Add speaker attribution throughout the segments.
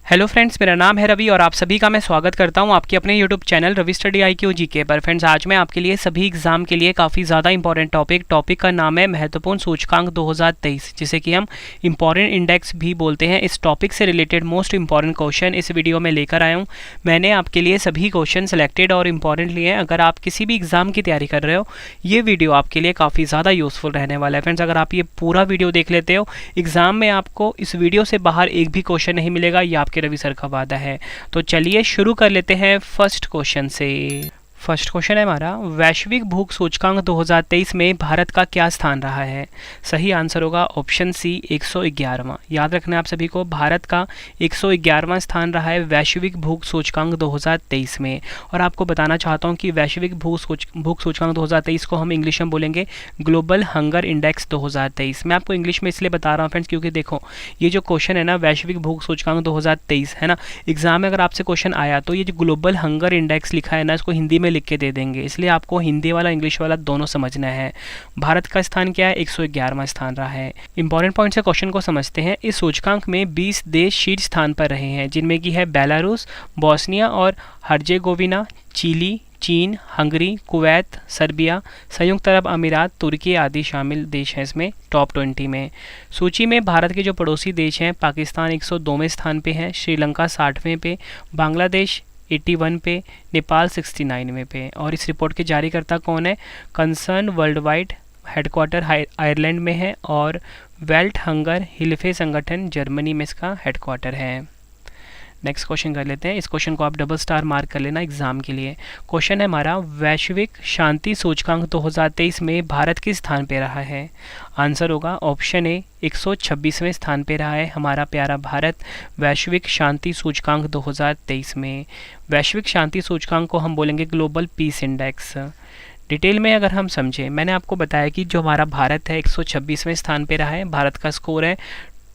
Speaker 1: Hello friends, मेरा नाम है रवि और आप सभी का मैं स्वागत करता हूं आपके अपने YouTube channel Ravi study IQ GK पर। फ्रेंड्स, आज मैं आपके लिए सभी एग्जाम के लिए काफ़ी ज़्यादा इंपॉर्टेंट टॉपिक का नाम है महत्वपूर्ण सूचकांक 2023, जिसे कि हम इंपॉर्टेंट इंडेक्स भी बोलते हैं। इस टॉपिक से रिलेटेड मोस्ट इंपॉर्टेंट क्वेश्चन इस वीडियो में लेकर आया हूँ। मैंने आपके लिए सभी क्वेश्चन सेलेक्टेड और इम्पॉर्टेंट लिए हैं। अगर आप किसी भी एग्जाम की तैयारी कर रहे हो, ये वीडियो आपके लिए काफ़ी ज़्यादा यूजफुल रहने वाला है। फ्रेंड्स, अगर आप ये पूरा वीडियो देख लेते हो, एग्जाम में आपको इस वीडियो से बाहर एक भी क्वेश्चन नहीं मिलेगा, ये आपके रवि सर का वादा है। तो चलिए शुरू कर लेते हैं फर्स्ट क्वेश्चन से। फर्स्ट क्वेश्चन है हमारा, वैश्विक भूख सूचकांक 2023 में भारत का क्या स्थान रहा है? सही आंसर होगा ऑप्शन सी 111वां। याद रखना है आप सभी को, भारत का 111वां स्थान रहा है वैश्विक भूख सूचकांक 2023 में। और आपको बताना चाहता हूं कि वैश्विक भूख सूचकांक 2023 को हम इंग्लिश में बोलेंगे ग्लोबल हंगर इंडेक्स 2023। मैं आपको इंग्लिश में इसलिए बता रहा हूँ फ्रेंड्स, क्योंकि देखो ये जो क्वेश्चन है ना, वैश्विक भूख सूचकांक 2023 है ना, एग्जाम में अगर आपसे क्वेश्चन आया तो ये जो ग्लोबल हंगर इंडेक्स लिखा है ना, इसको हिंदी में लिख के दे देंगे, इसलिए आपको हिंदी वाला इंग्लिश वाला दोनों समझना है। भारत का स्थान क्या है? 111वां स्थान रहा है। इंपॉर्टेंट पॉइंट से क्वेश्चन को समझते हैं। इस सूचकांक में 20 देश शीर्ष स्थान पर रहे हैं, जिनमें की है बेलारूस, बोस्निया और हर्जेगोविना, चिली, चीन, हंगरी, कुवैत, सर्बिया, संयुक्त अरब अमीरात, तुर्की आदि शामिल देश हैं इसमें टॉप 20 में। सूची में भारत के जो पड़ोसी देश हैं, पाकिस्तान 102वें स्थान पे है, श्रीलंका 60वें पे, बांग्लादेश 81 पे, नेपाल 69वें पे। और इस रिपोर्ट के जारीकर्ता कौन है? Concern world wide, headquarter Ireland में है और वेल्ट हंगर हिल्फे संगठन जर्मनी में इसका हेडक्वार्टर है। नेक्स्ट क्वेश्चन कर लेते हैं। इस क्वेश्चन को आप डबल स्टार मार्क कर लेना एग्जाम के लिए। क्वेश्चन है हमारा, वैश्विक शांति सूचकांक 2023 में भारत किस स्थान पे रहा है? आंसर होगा ऑप्शन ए 126वें स्थान पे रहा है हमारा प्यारा भारत वैश्विक शांति सूचकांक 2023 में। वैश्विक शांति सूचकांक को हम बोलेंगे ग्लोबल पीस इंडेक्स। डिटेल में अगर हम समझें, मैंने आपको बताया कि जो हमारा भारत है 126वें स्थान पे रहा है, भारत का स्कोर है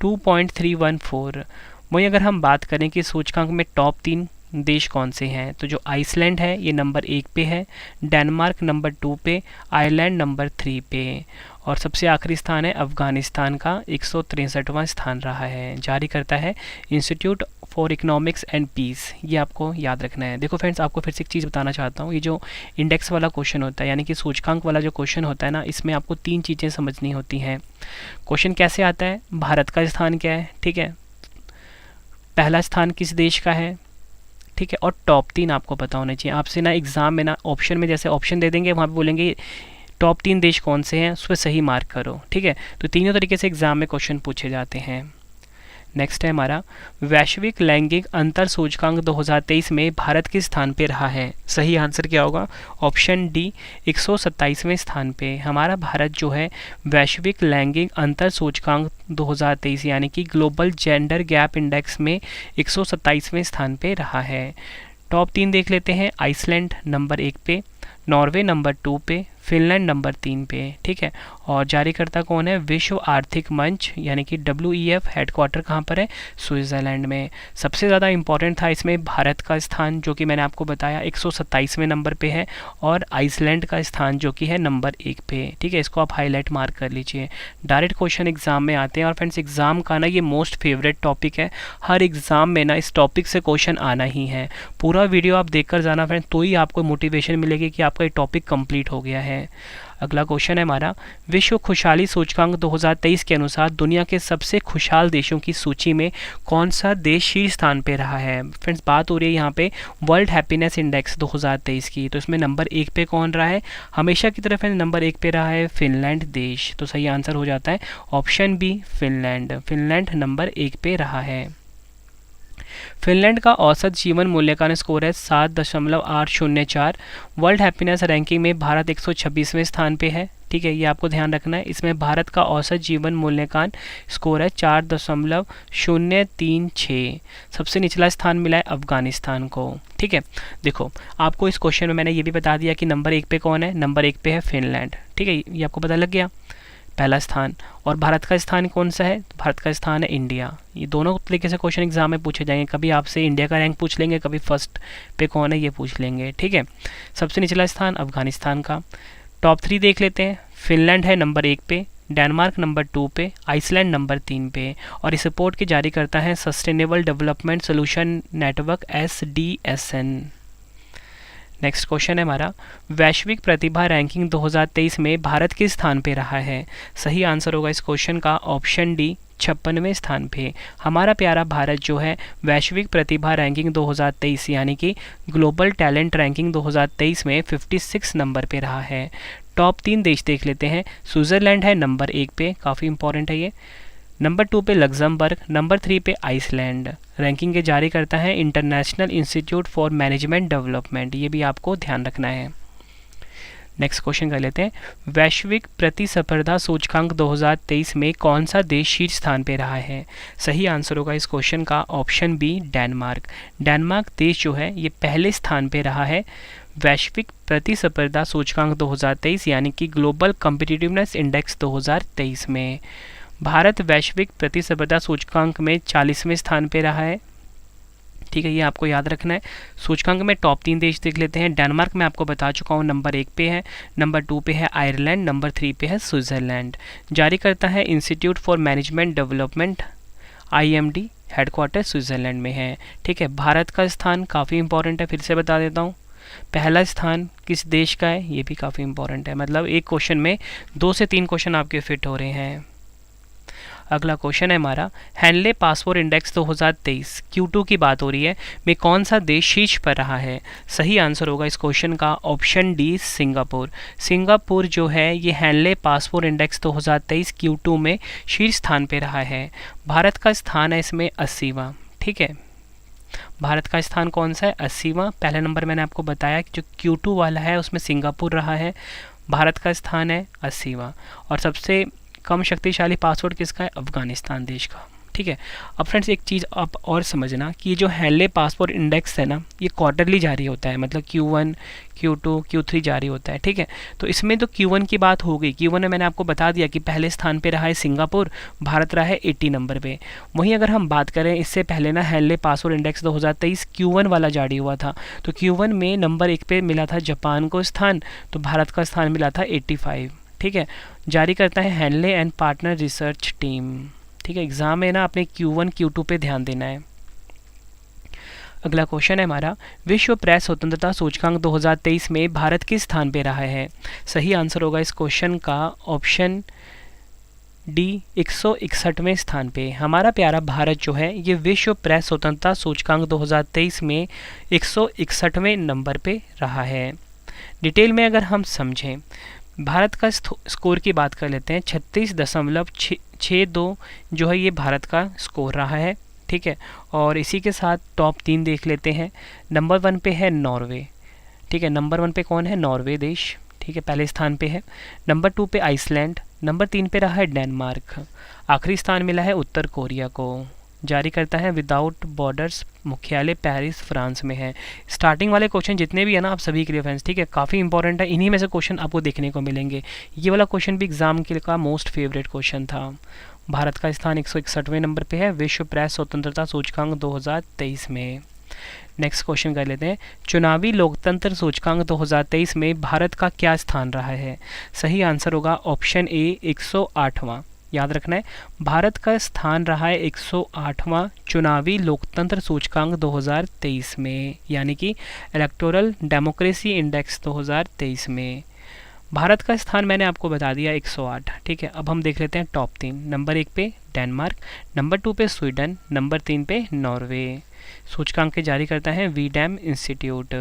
Speaker 1: 2.314। वहीं अगर हम बात करें कि सूचकांक में टॉप 3 देश कौन से हैं, तो जो आइसलैंड है ये नंबर 1 पे है, डेनमार्क नंबर 2 पे, आयरलैंड नंबर 3 पे और सबसे आखिरी स्थान है अफगानिस्तान का 163वां स्थान रहा है। जारी करता है institute for economics and peace. ये आपको याद रखना है। देखो फ्रेंड्स, आपको फिर से एक चीज़ बताना चाहता हूँ, ये जो इंडेक्स वाला क्वेश्चन होता है, यानी कि सूचकांक वाला जो क्वेश्चन होता है ना, इसमें आपको 3 चीज़ें समझनी होती हैं। क्वेश्चन कैसे आता है? भारत का स्थान क्या है, ठीक है, पहला स्थान किस देश का है, ठीक है, और टॉप 3 आपको पता होने चाहिए। आपसे ना एग्जाम में ना ऑप्शन में जैसे ऑप्शन दे देंगे, वहाँ पे बोलेंगे टॉप 3 देश कौन से हैं, उस पर सही मार्क करो, ठीक है। तो तीनों तरीके से एग्जाम में क्वेश्चन पूछे जाते हैं। नेक्स्ट है हमारा, वैश्विक लैंगिक अंतर सूचकांक 2023 में भारत किस स्थान पे रहा है? सही आंसर क्या होगा? ऑप्शन डी 127वें स्थान पे हमारा भारत जो है वैश्विक लैंगिक अंतर सूचकांक 2023 यानी कि ग्लोबल जेंडर गैप इंडेक्स में 127वें स्थान पे रहा है। टॉप 3 देख लेते हैं। आइसलैंड नंबर 1 पे, नॉर्वे नंबर 2 पे, फिनलैंड नंबर 3 पे, ठीक है। और जारीकर्ता कौन है? विश्व आर्थिक मंच यानी कि WEF। हेडक्वार्टर कहाँ पर है? स्विट्ज़रलैंड में। सबसे ज़्यादा इंपॉर्टेंट था इसमें भारत का स्थान, जो कि मैंने आपको बताया 127वें नंबर पे है, और आइसलैंड का स्थान जो कि है नंबर 1 पे, ठीक है। इसको आप हाईलाइट मार्क कर लीजिए। डायरेक्ट क्वेश्चन एग्जाम में आते हैं और फ्रेंड्स एग्जाम का ना ये मोस्ट फेवरेट टॉपिक है। हर एग्जाम में ना इस टॉपिक से क्वेश्चन आना ही है। पूरा वीडियो आप देखकर जाना फ्रेंड्स, तो ही आपको मोटिवेशन मिलेगी कि आपका ये टॉपिक कंप्लीट हो गया है। अगला क्वेश्चन है हमारा, विश्व खुशहाली सूचकांक 2023 के अनुसार दुनिया के सबसे खुशहाल देशों की सूची में कौन सा देश शीर्ष स्थान पे रहा है? फ्रेंड्स, बात हो रही है यहाँ पे वर्ल्ड हैप्पीनेस इंडेक्स 2023 की। तो इसमें नंबर 1 पे कौन रहा है? हमेशा की तरफ नंबर 1 पे रहा है फिनलैंड देश। तो सही आंसर हो जाता है option B Finland. Finland number 1 पे रहा है। फिनलैंड का औसत जीवन मूल्यांकन स्कोर है 7.804। वर्ल्ड हैप्पीनेस रैंकिंग में भारत 126वें स्थान पे है, ठीक है, ये आपको ध्यान रखना है। इसमें भारत का औसत जीवन मूल्यांकन स्कोर है 4.036। सबसे निचला स्थान मिला है अफगानिस्तान को, ठीक है। देखो, आपको इस क्वेश्चन में मैंने ये भी बता दिया कि नंबर 1 पे कौन है, नंबर 1 पे है फिनलैंड, ठीक है, ये आपको पता लग गया पहला स्थान। और भारत का स्थान कौन सा है? भारत का स्थान है इंडिया। ये दोनों तरीके से क्वेश्चन एग्जाम में पूछे जाएंगे, कभी आपसे इंडिया का रैंक पूछ लेंगे, कभी फर्स्ट पे कौन है ये पूछ लेंगे, ठीक है। सबसे निचला स्थान अफगानिस्तान का। टॉप 3 देख लेते हैं। फिनलैंड है नंबर 1 पे, डेनमार्क नंबर 2 पे, आइसलैंड नंबर 3 पे। और इस रिपोर्ट के जारी करता है sustainable development solution network SDSN। Next question है हमारा, वैश्विक प्रतिभा रैंकिंग 2023 में भारत किस स्थान पे रहा है? सही आंसर होगा इस क्वेश्चन का ऑप्शन डी, 56वें स्थान पे। हमारा प्यारा भारत जो है वैश्विक प्रतिभा रैंकिंग 2023 यानी कि ग्लोबल टैलेंट रैंकिंग 2023 में 56 नंबर पे रहा है। टॉप 3 देश देख लेते हैं। स्विट्ज़रलैंड है नंबर 1 पे, काफ़ी इंपॉर्टेंट है ये। नंबर 2 पे लग्जमबर्ग, नंबर 3 पे आइसलैंड। रैंकिंग के जारी करता है international institute for management development, ये भी आपको ध्यान रखना है। नेक्स्ट क्वेश्चन कर लेते हैं, वैश्विक प्रतिस्पर्धा सूचकांक 2023 में कौन सा देश शीर्ष स्थान पे रहा है? सही आंसर होगा इस क्वेश्चन का ऑप्शन बी, डेनमार्क। डेनमार्क देश जो है ये पहले स्थान पे रहा है वैश्विक प्रतिस्पर्धा सूचकांक 2023 यानी कि ग्लोबल कॉम्पिटिटिवनेस इंडेक्स 2023 में। भारत वैश्विक प्रतिस्पर्धा सूचकांक में 40वें स्थान पे रहा है। ठीक है, ये आपको याद रखना है। सूचकांक में टॉप 3 देश देख लेते हैं। डेनमार्क में आपको बता चुका हूँ नंबर 1 पे है, नंबर 2 पे है आयरलैंड, नंबर 3 पे है स्विट्ज़रलैंड। जारी करता है institute for management development, IMD, headquarter Switzerland में है। ठीक है, भारत का स्थान काफ़ी इंपॉर्टेंट है, फिर से बता देता हूँ। पहला स्थान किस देश का है, ये भी काफ़ी इंपॉर्टेंट है, मतलब एक क्वेश्चन में 2 से 3 क्वेश्चन आपके फिट हो रहे हैं। अगला क्वेश्चन है हमारा, हैनले पासपोर्ट इंडेक्स 2023 Q2 की बात हो रही है, में कौन सा देश शीर्ष पर रहा है? सही आंसर होगा इस क्वेश्चन का ऑप्शन डी, सिंगापुर। सिंगापुर जो है ये हैनले पासपोर्ट इंडेक्स 2023 Q2 में शीर्ष स्थान पे रहा है। भारत का स्थान है इसमें 80वां। ठीक है, भारत का स्थान कौन सा है? 80वां। पहले नंबर मैंने आपको बताया कि जो Q2 वाला है उसमें सिंगापुर रहा है, भारत का स्थान है 80वां। और सबसे कम शक्तिशाली पासपोर्ट किसका है? अफगानिस्तान देश का। ठीक है, अब फ्रेंड्स एक चीज़ आप और समझना कि ये जो हैनले पासपोर्ट इंडेक्स है ना, ये क्वार्टरली जारी होता है, मतलब Q1, Q2, Q3 जारी होता है। ठीक है, तो इसमें तो Q1 की बात हो गई। Q1 में मैंने आपको बता दिया कि पहले स्थान पे रहा है सिंगापुर, भारत रहा है 80 नंबर पे। वहीं अगर हम बात करें इससे पहले ना, हैनले पासपोर्ट इंडेक्स 2023 Q1 वाला जारी हुआ था, तो Q1 में नंबर 1 पे मिला था जापान को स्थान, तो भारत का स्थान मिला था 85। ठीक है, जारी करता है Henle and partner research team. ठीक है, एग्जाम में ना अपने Q1, Q2 पे ध्यान देना है। अगला क्वेश्चन है हमारा, विश्व प्रेस स्वतंत्रता सूचकांक 2023 में भारत किस स्थान पे रहा है? सही आंसर होगा इस क्वेश्चन का ऑप्शन डी, 161वें स्थान पे। हमारा प्यारा भारत जो है ये विश्व प्रेस स्वतंत्रता सूचकांक 2023 में 161वें नंबर पे रहा है। डिटेल में अगर हम समझें, भारत का स्कोर की बात कर लेते हैं, 36.62 जो है ये भारत का स्कोर रहा है। ठीक है, और इसी के साथ टॉप 3 देख लेते हैं। नंबर 1 पे है नॉर्वे। ठीक है, नंबर 1 पे कौन है? नॉर्वे देश। ठीक है, पहले स्थान पे है। नंबर 2 पे आइसलैंड, नंबर 3 पे रहा है डेनमार्क, आखिरी स्थान मिला है उत्तर कोरिया को। जारी करता है विदाउट बॉर्डर्स, मुख्यालय पेरिस फ्रांस में है। स्टार्टिंग वाले क्वेश्चन जितने भी है ना आप सभी के लिए फ्रेंड्स, ठीक है, काफ़ी इंपॉर्टेंट है। इन्हीं में से क्वेश्चन आपको देखने को मिलेंगे। ये वाला क्वेश्चन भी एग्जाम के का मोस्ट फेवरेट क्वेश्चन था। भारत का स्थान 161वें नंबर पे है विश्व प्रेस स्वतंत्रता सूचकांक 2023 में। नेक्स्ट क्वेश्चन कर लेते हैं, चुनावी लोकतंत्र सूचकांक 2023 में भारत का क्या स्थान रहा है? सही आंसर होगा ऑप्शन ए, 108वां। याद रखना है, भारत का स्थान रहा है 108वां चुनावी लोकतंत्र सूचकांक 2023 में, यानी कि इलेक्टोरल डेमोक्रेसी इंडेक्स 2023 में। भारत का स्थान मैंने आपको बता दिया 108। ठीक है, अब हम देख लेते हैं टॉप 3। नंबर 1 पे डेनमार्क, नंबर 2 पे स्वीडन, नंबर 3 पे नॉर्वे। सूचकांक के जारी करता है वीडैम इंस्टीट्यूट।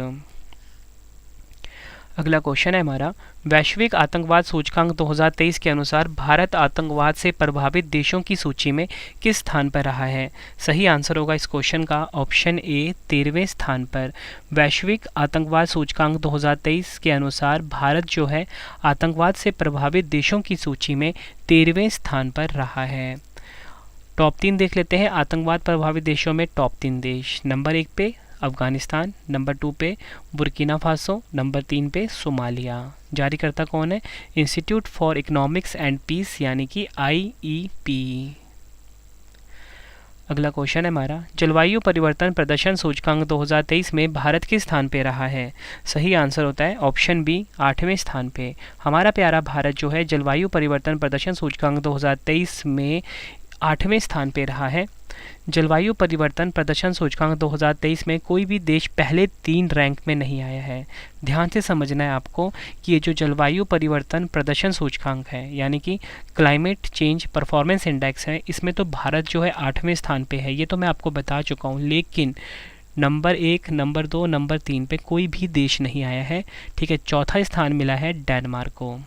Speaker 1: अगला क्वेश्चन है हमारा, वैश्विक आतंकवाद सूचकांक 2023 के अनुसार भारत आतंकवाद से प्रभावित देशों की सूची में किस स्थान पर रहा है? सही आंसर होगा इस क्वेश्चन का ऑप्शन ए, 13वें स्थान पर। वैश्विक आतंकवाद सूचकांक 2023 के अनुसार भारत जो है आतंकवाद से प्रभावित देशों की सूची में 13वें स्थान पर रहा है। टॉप 3 देख लेते हैं आतंकवाद प्रभावित देशों में। टॉप 3 देश, नंबर 1 पे अफगानिस्तान, नंबर 2 पे बुर्किना फासो, नंबर 3 पे सोमालिया। जारी करता कौन है? Institute for economics and peace यानी कि IEP। अगला क्वेश्चन है हमारा, जलवायु परिवर्तन प्रदर्शन सूचकांक 2023 में भारत किस स्थान पे रहा है? सही आंसर होता है ऑप्शन बी, 8वें स्थान पे। हमारा प्यारा भारत जो है जलवायु परिवर्तन प्रदर्शन सूचकांक 2023 में 8वें स्थान पे रहा है। जलवायु परिवर्तन प्रदर्शन सूचकांक 2023 में कोई भी देश पहले 3 रैंक में नहीं आया है। ध्यान से समझना है आपको कि ये जो जलवायु परिवर्तन प्रदर्शन सूचकांक है, यानी कि क्लाइमेट चेंज परफॉर्मेंस इंडेक्स है, इसमें तो भारत जो है 8वें स्थान पे है, ये तो मैं आपको बता चुका हूँ। लेकिन नंबर 1, नंबर 2, नंबर 3 पे कोई भी देश नहीं आया है। ठीक है, चौथा स्थान मिला है डेनमार्क को।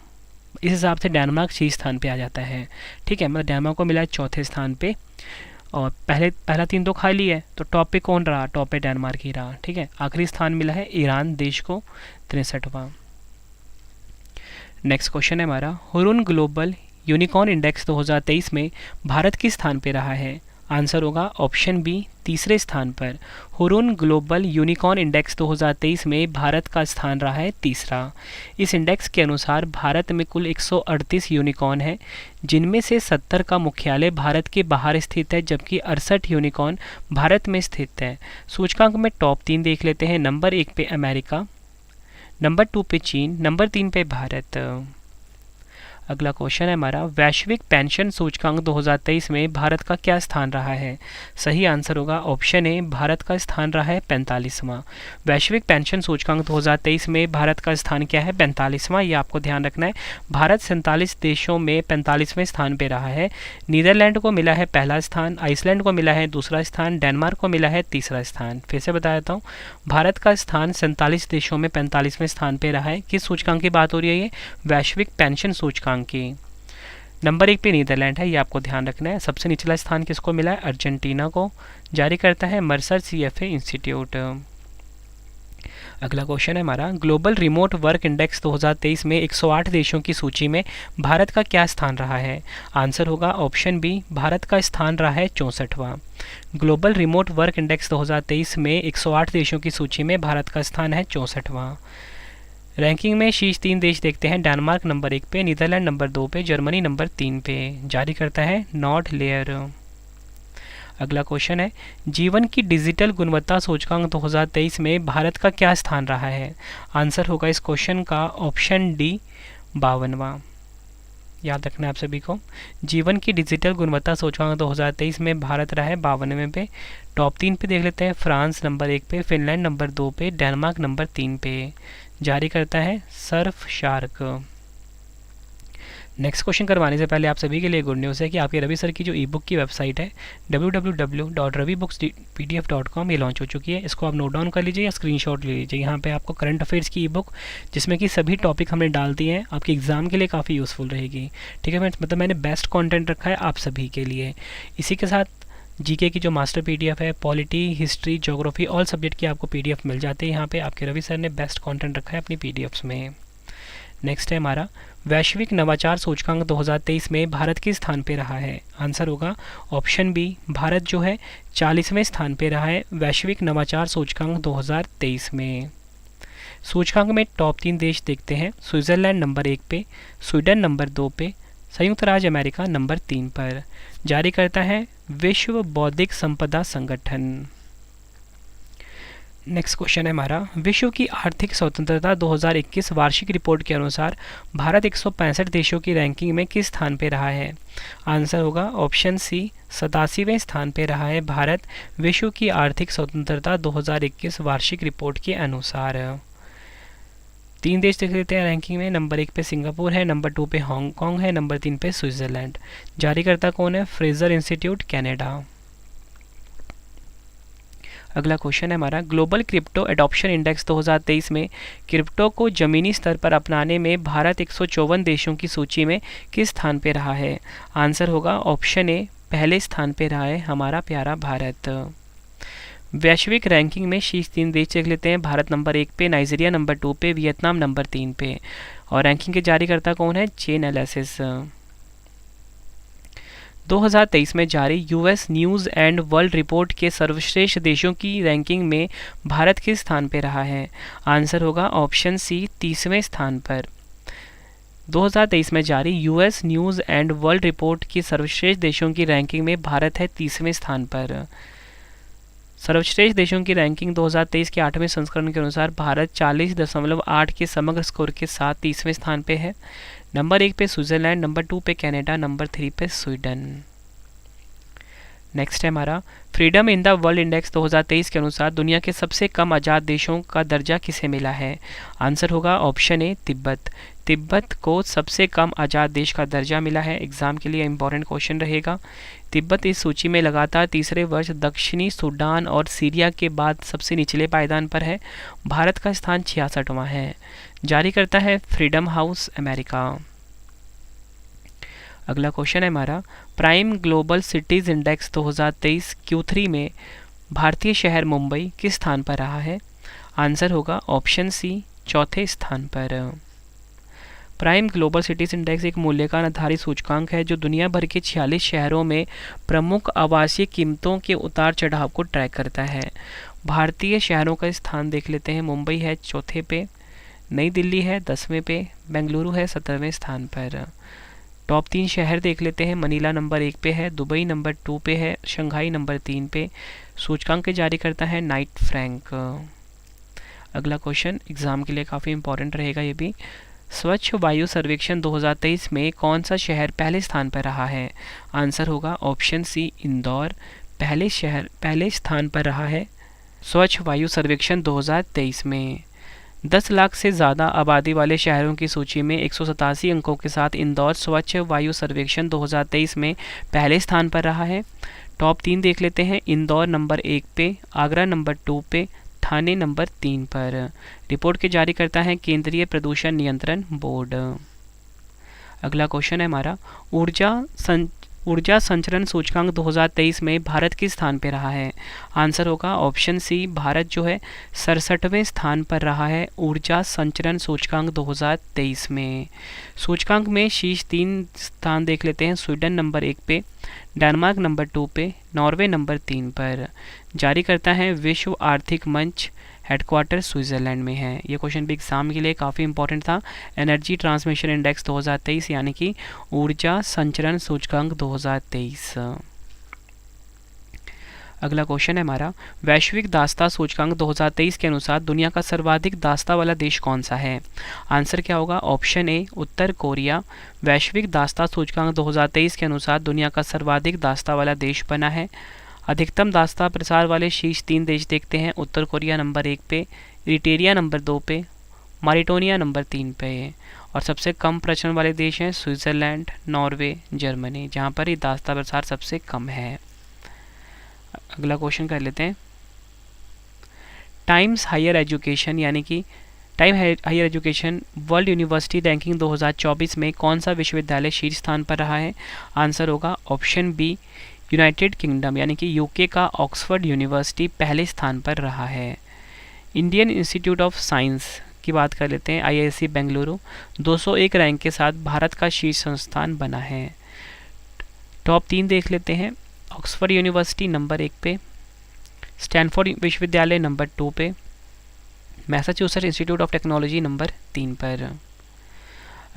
Speaker 1: इस हिसाब से डेनमार्क 6 स्थान पे आ जाता है। ठीक है, मतलब डेनमार्क को मिला है चौथे स्थान पे, और पहला 3 तो खाली है, तो टॉप पे कौन रहा? टॉप पे डेनमार्क ही रहा। ठीक है, आखिरी स्थान मिला है ईरान देश को, 63वां। नेक्स्ट क्वेश्चन है हमारा, हुरुन ग्लोबल यूनिकॉर्न इंडेक्स 2023 में भारत किस स्थान पे रहा है? आंसर होगा ऑप्शन बी, तीसरे स्थान पर। हुरुन ग्लोबल यूनिकॉर्न इंडेक्स 2023 में भारत का स्थान रहा है तीसरा। इस इंडेक्स के अनुसार भारत में कुल 138 यूनिकॉर्न है, जिनमें से 70 का मुख्यालय भारत के बाहर स्थित है, जबकि 68 यूनिकॉर्न भारत में स्थित है। सूचकांक में टॉप 3 देख लेते हैं। नंबर 1 पे अमेरिका, नंबर 2 पे चीन, नंबर 3 पे भारत। अगला क्वेश्चन है हमारा, वैश्विक पेंशन सूचकांक 2023 में भारत का क्या स्थान रहा है? सही आंसर होगा ऑप्शन ए, भारत का स्थान रहा है 45वां। वैश्विक पेंशन सूचकांक 2023 में भारत का स्थान क्या है? 45वां। ये आपको ध्यान रखना है। भारत 47 देशों में 45वें स्थान पे रहा है। नीदरलैंड को मिला है पहला स्थान, आइसलैंड को मिला है दूसरा स्थान, डेनमार्क को मिला है तीसरा स्थान। फिर से बता देता हूँ, भारत का स्थान 47 देशों में 45वें स्थान पे रहा है। किस सूचकांक की बात हो रही है? ये वैश्विक पेंशन सूचकांक की। नंबर 1 पे नीदरलैंड है, ये आपको ध्यान रखना है। सबसे निचला स्थान किसको मिला है? अर्जेंटीना को। जारी करता है मर्सर CFA इंस्टीट्यूट। अगला क्वेश्चन है हमारा, ग्लोबल रिमोट वर्क इंडेक्स 2023 में 108 देशों की सूची में भारत का क्या स्थान रहा है? आंसर होगा ऑप्शन बी, भारत का स्थान रहा है 64वां। ग्लोबल रिमोट वर्क इंडेक्स 2023 में 108 देशों की सूची में भारत का स्थान है 64वां। रैंकिंग में शीर्ष 3 देश देखते हैं। डेनमार्क नंबर 1 पे, नीदरलैंड नंबर 2 पे, जर्मनी नंबर 3 पे। जारी करता है नॉर्ड लेयर। अगला क्वेश्चन है, जीवन की डिजिटल गुणवत्ता सूचकांक 2023 में भारत का क्या स्थान रहा है? आंसर होगा इस क्वेश्चन का ऑप्शन डी, 52वां। याद रखना है आप सभी को। जीवन की डिजिटल गुणवत्ता सूचकांक 2023 में भारत रहा है 52वें पे। टॉप 3 पे देख लेते हैं। फ्रांस नंबर 1 पे, फिनलैंड नंबर 2 पे, डेनमार्क नंबर 3 पे। जारी करता है सर्फ शार्क। नेक्स्ट क्वेश्चन करवाने से पहले आप सभी के लिए गुड न्यूज़ है कि आपके रवि सर की जो ई बुक की वेबसाइट है www.ravibooks.pdf.com ये लॉन्च हो चुकी है। इसको आप नोट डाउन कर लीजिए या स्क्रीनशॉट ले लीजिए। यहाँ पे आपको करंट अफेयर्स की ई बुक, जिसमें कि सभी टॉपिक हमने डाल दिए हैं, आपके एग्जाम के लिए काफ़ी यूज़फुल रहेगी। ठीक है फ्रेंड्स, मतलब मैंने बेस्ट कॉन्टेंट रखा है आप सभी के लिए। इसी के साथ जीके की जो मास्टर PDF है, polity, history, geography, all subject की आपको PDF मिल जाती है। यहाँ पे आपके रवि सर ने बेस्ट कंटेंट रखा है अपनी PDFs में। नेक्स्ट है हमारा, वैश्विक नवाचार सूचकांक 2023 में भारत किस स्थान पे रहा है? आंसर होगा ऑप्शन बी, भारत जो है 40वें स्थान पे रहा है वैश्विक नवाचार सूचकांक 2023 में। सूचकांक में टॉप 3 देश देखते हैं। स्विट्ज़रलैंड नंबर 1 पे, स्वीडन नंबर 2 पे, संयुक्त राज्य अमेरिका नंबर 3 पर। जारी करता है विश्व बौद्धिक संपदा संगठन। नेक्स्ट क्वेश्चन है हमारा, विश्व की आर्थिक स्वतंत्रता 2021 वार्षिक रिपोर्ट के अनुसार भारत 165 देशों की रैंकिंग में किस स्थान पे रहा है? आंसर होगा ऑप्शन सी, 87वें स्थान पे रहा है भारत विश्व की आर्थिक स्वतंत्रता 2021 वार्षिक रिपोर्ट के अनुसार। 3 देश देख लेते हैं रैंकिंग में। नंबर 1 पे सिंगापुर है, नंबर 2 पे हांगकांग है, नंबर 3 पे स्विट्ज़रलैंड। जारी करता कौन है? Fraser institute, Canada. अगला क्वेश्चन है हमारा, ग्लोबल क्रिप्टो एडॉप्शन इंडेक्स 2023 में क्रिप्टो को ज़मीनी स्तर पर अपनाने में भारत 154 देशों की सूची में किस स्थान पे रहा है? आंसर होगा ऑप्शन ए, पहले स्थान पे रहा है हमारा प्यारा भारत। वैश्विक रैंकिंग में शीर्ष 3 देश देख लेते हैं। भारत नंबर 1 पे, नाइजीरिया नंबर 2 पे, वियतनाम नंबर 3 पे। और रैंकिंग के जारीकर्ता कौन है? Chainalysis। 2023 में जारी US news and world report के सर्वश्रेष्ठ देशों की रैंकिंग में भारत किस स्थान पर रहा है? आंसर होगा ऑप्शन सी, 30वें स्थान पर। 2023 में जारी US news and world report की सर्वश्रेष्ठ देशों की रैंकिंग में भारत है 30वें स्थान पर। सर्वश्रेष्ठ देशों की रैंकिंग 2023 के 8वें संस्करण के अनुसार भारत 40.8 के समग्र स्कोर के साथ 30वें स्थान पे है। नंबर 1 पे स्विट्जरलैंड, नंबर 2 पे कनाडा, नंबर 3 पे स्वीडन। नेक्स्ट है हमारा freedom in the world index 2023 के अनुसार दुनिया के सबसे कम आज़ाद देशों का दर्जा किसे मिला है? आंसर होगा ऑप्शन ए तिब्बत। तिब्बत को सबसे कम आज़ाद देश का दर्जा मिला है। एग्जाम के लिए इंपॉर्टेंट क्वेश्चन रहेगा। तिब्बत इस सूची में लगातार तीसरे वर्ष दक्षिणी सूडान और सीरिया के बाद सबसे निचले पायदान पर है। भारत का स्थान 66वां है। जारी करता है फ्रीडम हाउस अमेरिका। अगला क्वेश्चन है हमारा prime global cities index 2023 Q3 में भारतीय शहर मुंबई किस स्थान पर रहा है? आंसर होगा ऑप्शन सी चौथे स्थान पर। प्राइम ग्लोबल सिटीज इंडेक्स एक मूल्यांकन आधारित सूचकांक है जो दुनिया भर के 46 शहरों में प्रमुख आवासीय कीमतों के उतार चढ़ाव को ट्रैक करता है। भारतीय शहरों का स्थान देख लेते हैं। मुंबई है चौथे पे, नई दिल्ली है 10वें पे, बेंगलुरु है 17वें स्थान पर। टॉप 3 शहर देख लेते हैं। मनीला नंबर 1 पे है, दुबई नंबर 2 पे है, शंघाई नंबर 3 पे। सूचकांक जारी करता है नाइट फ्रैंक। अगला क्वेश्चन एग्जाम के लिए काफ़ी इंपॉर्टेंट रहेगा ये भी। स्वच्छ वायु सर्वेक्षण 2023 में कौन सा शहर पहले स्थान पर रहा है? आंसर होगा ऑप्शन सी इंदौर पहले स्थान पर रहा है स्वच्छ वायु सर्वेक्षण 2023 में। 10 लाख से ज़्यादा आबादी वाले शहरों की सूची में 187 अंकों के साथ इंदौर स्वच्छ वायु सर्वेक्षण 2023 में पहले स्थान पर रहा है। टॉप 3 देख लेते हैं। इंदौर नंबर 1 पे, आगरा नंबर 2 पे, ठाणे नंबर 3 पर। रिपोर्ट के जारी करता है केंद्रीय प्रदूषण नियंत्रण बोर्ड। अगला क्वेश्चन है हमारा ऊर्जा संचरण सूचकांक 2023 में भारत किस स्थान पर रहा है? आंसर होगा ऑप्शन सी भारत जो है 67वें स्थान पर रहा है ऊर्जा संचरण सूचकांक 2023 में। सूचकांक में शीर्ष 3 स्थान देख लेते हैं। स्वीडन नंबर 1 पे, डेनमार्क नंबर 2 पे, नॉर्वे नंबर 3 पर। जारी करता है विश्व आर्थिक मंच, हेडक्वार्टर स्विट्जरलैंड में है। ये क्वेश्चन भी एग्जाम के लिए काफ़ी इंपॉर्टेंट था। एनर्जी ट्रांसमिशन इंडेक्स 2023 यानी कि ऊर्जा संचरण सूचकांक 2023। अगला क्वेश्चन है हमारा वैश्विक दास्ता सूचकांक 2023 के अनुसार दुनिया का सर्वाधिक दास्ता वाला देश कौन सा है? आंसर क्या होगा? ऑप्शन ए उत्तर कोरिया वैश्विक दास्ता सूचकांक 2023 के अनुसार दुनिया का सर्वाधिक दास्ता वाला देश बना है। अधिकतम दास्ता प्रसार वाले शीर्ष 3 देश देखते हैं। उत्तर कोरिया नंबर 1 पे, इरिट्रिया नंबर 2 पे, मॉरिटानिया नंबर 3 पे और सबसे कम प्रचलन वाले देश हैं स्विट्ज़रलैंड, नॉर्वे, जर्मनी, जहाँ पर ये दास्ता प्रसार सबसे कम है। अगला क्वेश्चन कर लेते हैं। टाइम्स हायर एजुकेशन यानी कि time higher education world university ranking 2024 में कौन सा विश्वविद्यालय शीर्ष स्थान पर रहा है? आंसर होगा ऑप्शन बी यूनाइटेड किंगडम यानी कि यूके का ऑक्सफोर्ड यूनिवर्सिटी पहले स्थान पर रहा है। इंडियन इंस्टीट्यूट ऑफ साइंस की बात कर लेते हैं। IISc बेंगलुरु 201 रैंक के साथ भारत का शीर्ष संस्थान बना है। टॉप 3 देख लेते हैं। ऑक्सफोर्ड यूनिवर्सिटी नंबर 1 पे, स्टैनफोर्ड विश्वविद्यालय नंबर 2 पे, Massachusetts institute of technology number 3 पर।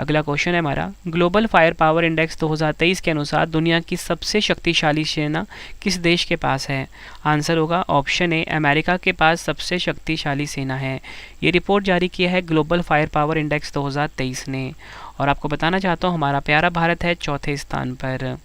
Speaker 1: अगला क्वेश्चन है हमारा ग्लोबल फायर पावर इंडेक्स 2023 के अनुसार दुनिया की सबसे शक्तिशाली सेना किस देश के पास है? आंसर होगा ऑप्शन ए अमेरिका के पास सबसे शक्तिशाली सेना है। ये रिपोर्ट जारी किया है ग्लोबल फायर पावर इंडेक्स 2023 ने और आपको बताना चाहता हूँ हमारा प्यारा भारत है चौथे स्थान पर।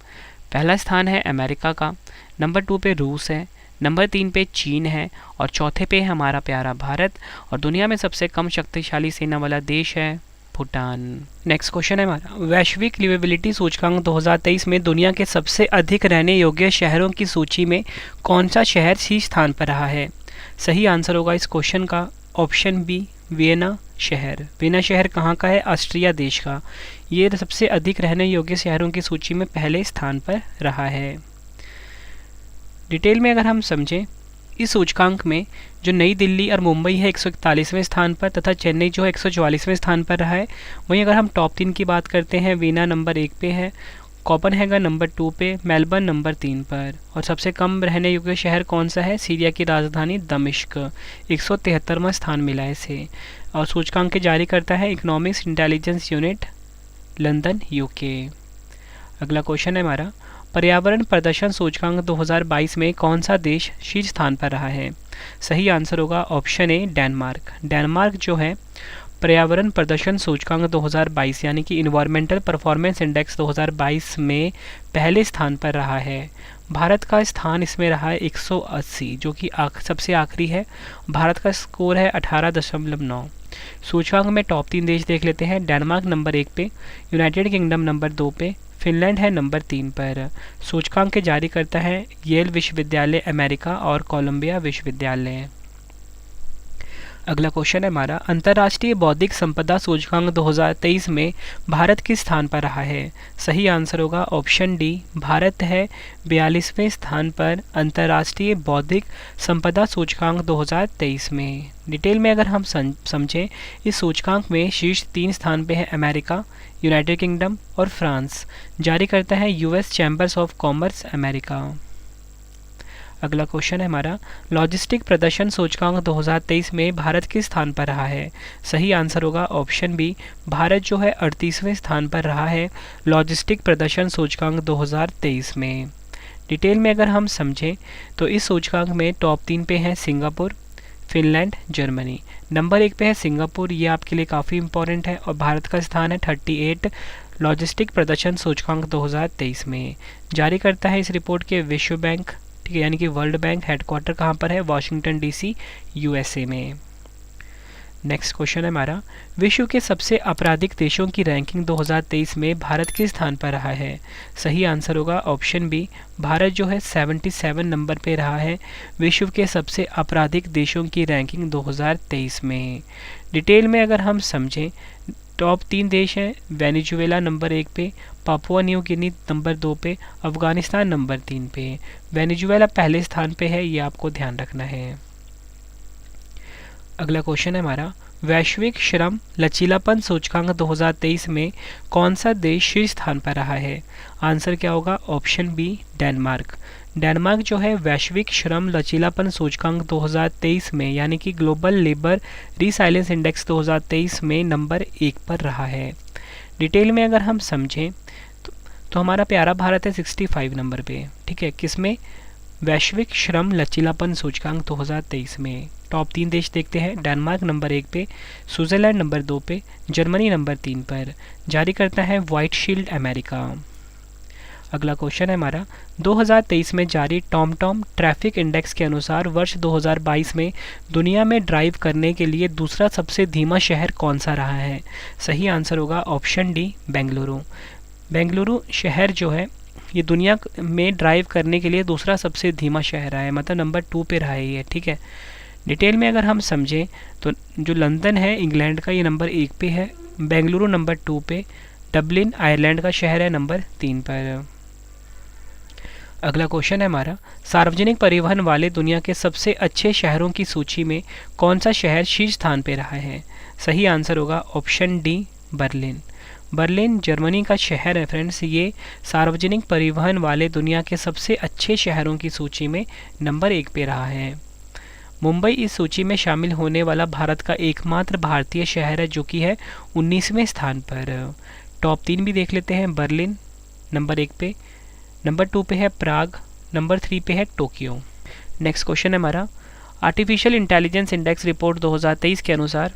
Speaker 1: पहला स्थान है अमेरिका का, नंबर 2 पे रूस है, नंबर 3 पे चीन है और चौथे पे है हमारा प्यारा भारत और दुनिया में सबसे कम शक्तिशाली सेना वाला देश है भूटान। नेक्स्ट क्वेश्चन है हमारा वैश्विक लिवेबिलिटी सूचकांक 2023 में दुनिया के सबसे अधिक रहने योग्य शहरों की सूची में कौन सा शहर शीर्ष स्थान पर रहा है? सही आंसर होगा इस क्वेश्चन का ऑप्शन बी वियना शहर। वियना शहर कहाँ का है? ऑस्ट्रिया देश का। ये सबसे अधिक रहने योग्य शहरों की सूची में पहले स्थान पर रहा है। डिटेल में अगर हम समझें इस सूचकांक में जो नई दिल्ली और मुंबई है 141वें स्थान पर तथा चेन्नई जो है 144वें स्थान पर रहा है। वहीं अगर हम टॉप 3 की बात करते हैं वियना नंबर 1 पे है, कोपेनहेगन नंबर 2 पे, मेलबर्न नंबर 3 पर और सबसे कम रहने योग्य शहर कौन सा है? सीरिया की राजधानी दमिश्क 173वां स्थान मिला है इसे। और सूचकांक जारी करता है economics intelligence unit London, UK. अगला क्वेश्चन है हमारा, पर्यावरण प्रदर्शन सूचकांक 2022 में कौन सा देश शीर्ष स्थान पर रहा है? सही आंसर होगा ऑप्शन ए डेनमार्क। डेनमार्क जो है पर्यावरण प्रदर्शन सूचकांक 2022 यानी कि इन्वायरमेंटल परफॉर्मेंस इंडेक्स 2022 में पहले स्थान पर रहा है। भारत का स्थान इसमें रहा है 180, जो कि सबसे आखिरी है। भारत का स्कोर है 18.9। सूचकांक में टॉप 3 देश देख लेते हैं। डेनमार्क नंबर 1 पे, यूनाइटेड किंगडम नंबर 2 पे, फिनलैंड है नंबर 3 पर। सूचकांक के जारी करता है येल विश्वविद्यालय अमेरिका और कोलंबिया विश्वविद्यालय। अगला क्वेश्चन है हमारा, अंतर्राष्ट्रीय बौद्धिक संपदा सूचकांक 2023 में भारत किस स्थान पर रहा है? सही आंसर होगा ऑप्शन डी, भारत है 42वें स्थान पर अंतर्राष्ट्रीय बौद्धिक संपदा सूचकांक 2023 में। डिटेल में अगर हम समझें, इस सूचकांक में शीर्ष 3 स्थान पे है अमेरिका, यूनाइटेड किंगडम और फ्रांस। जारी करता है US chambers of commerce America. अगला क्वेश्चन है हमारा, लॉजिस्टिक प्रदर्शन सूचकांक 2023 में भारत किस स्थान पर रहा है? सही आंसर होगा ऑप्शन बी, भारत जो है 38वें स्थान पर रहा है लॉजिस्टिक प्रदर्शन सूचकांक 2023 में। डिटेल में अगर हम समझें तो इस सूचकांक में टॉप 3 पे हैं सिंगापुर, फिनलैंड, जर्मनी। नंबर 1 पे है सिंगापुर, ये आपके लिए काफ़ी इंपॉर्टेंट है, और भारत का स्थान है 38 लॉजिस्टिक प्रदर्शन सूचकांक 2023 में। जारी करता है इस रिपोर्ट के विश्व बैंक, ठीक है, यानी कि वर्ल्ड बैंक। हेडक्वार्टर कहाँ पर है? वाशिंगटन डीसी, यूएसए में। नेक्स्ट क्वेश्चन है हमारा, विश्व के सबसे आपराधिक देशों की रैंकिंग 2023 में भारत किस स्थान पर रहा है? सही आंसर होगा ऑप्शन बी, भारत जो है 77 नंबर पे रहा है विश्व के सबसे आपराधिक देशों की रैंकिंग 2023 में। डिटेल में अगर हम समझें, टॉप 3 देश हैं, वेनेजुएला नंबर 1 पे, पापुआ न्यू गिनी नंबर 2 पे, अफगानिस्तान नंबर 3 पे। वेनेजुएला पहले स्थान पे है, ये आपको ध्यान रखना है। अगला क्वेश्चन है हमारा, वैश्विक श्रम लचीलापन सूचकांक 2023 में कौन सा देश शीर्ष स्थान पर रहा है? आंसर क्या होगा? Option B, Denmark. डेनमार्क जो है वैश्विक श्रम लचीलापन सूचकांक 2023 में यानी कि ग्लोबल लेबर रिसाइलेंस इंडेक्स 2023 में नंबर 1 पर रहा है। डिटेल में अगर हम समझें तो हमारा प्यारा भारत है 65 नंबर पे, ठीक है, किसमें? वैश्विक श्रम लचीलापन सूचकांक 2023 में। टॉप 3 देश देखते हैं, डेनमार्क नंबर 1 पे, स्विट्जरलैंड नंबर 2 पे, जर्मनी नंबर 3 पर। जारी करता है व्हाइट शील्ड अमेरिका। अगला क्वेश्चन है हमारा, 2023 में जारी टॉमटॉम ट्रैफिक इंडेक्स के अनुसार वर्ष 2022 में दुनिया में ड्राइव करने के लिए दूसरा सबसे धीमा शहर कौन सा रहा है? सही आंसर होगा ऑप्शन डी, बेंगलुरु। बेंगलुरु शहर जो है ये दुनिया में ड्राइव करने के लिए दूसरा सबसे धीमा शहर है, मतलब नंबर 2 पे रहा है ये, ठीक है। डिटेल में अगर हम समझें तो जो लंदन है इंग्लैंड का, ये नंबर 1 पे है, बेंगलुरु नंबर 2 पे, डबलिन आयरलैंड का शहर है नंबर 3 पर। अगला क्वेश्चन है हमारा, सार्वजनिक परिवहन वाले दुनिया के सबसे अच्छे शहरों की सूची में कौन सा शहर शीर्ष स्थान पर रहा है? सही आंसर होगा option D, Berlin. Berlin Germany का शहर है फ्रेंड्स, ये सार्वजनिक परिवहन वाले दुनिया के सबसे अच्छे शहरों की सूची में नंबर 1 पे रहा है। मुंबई इस सूची में शामिल होने वाला भारत का एकमात्र भारतीय शहर है, जो कि है 19वें स्थान पर। टॉप 3 भी देख लेते हैं, बर्लिन नंबर 1 पे, नंबर 2 पे है प्राग, नंबर 3 पे है टोक्यो। नेक्स्ट क्वेश्चन है हमारा, आर्टिफिशियल इंटेलिजेंस इंडेक्स रिपोर्ट 2023 के अनुसार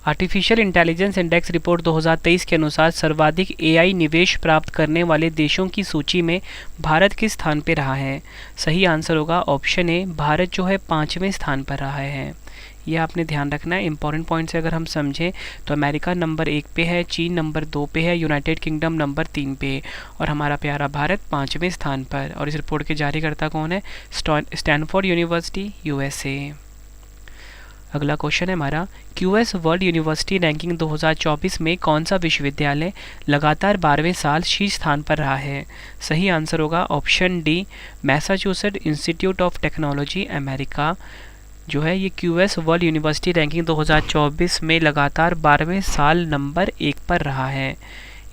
Speaker 1: आर्टिफिशियल इंटेलिजेंस इंडेक्स रिपोर्ट 2023 के अनुसार सर्वाधिक एआई निवेश प्राप्त करने वाले देशों की सूची में भारत किस स्थान पर रहा है? सही आंसर होगा ऑप्शन ए, भारत जो है 5वें स्थान पर रहा है। यह आपने ध्यान रखना है। इंपॉर्टेंट पॉइंट से अगर हम समझें तो अमेरिका नंबर 1 पे है, चीन नंबर 2 पे है, यूनाइटेड किंगडम नंबर 3 पे, और हमारा प्यारा भारत 5वें स्थान पर। और इस रिपोर्ट के जारीकर्ता कौन है? Stanford university, USA. अगला क्वेश्चन है हमारा, क्यूएस वर्ल्ड यूनिवर्सिटी रैंकिंग 2024 में कौन सा विश्वविद्यालय लगातार 12वें साल शीर्ष स्थान पर रहा है? सही आंसर होगा option D, Massachusetts institute of technology America जो है ये क्यूएस वर्ल्ड यूनिवर्सिटी रैंकिंग 2024 में लगातार 12वें साल नंबर 1 पर रहा है।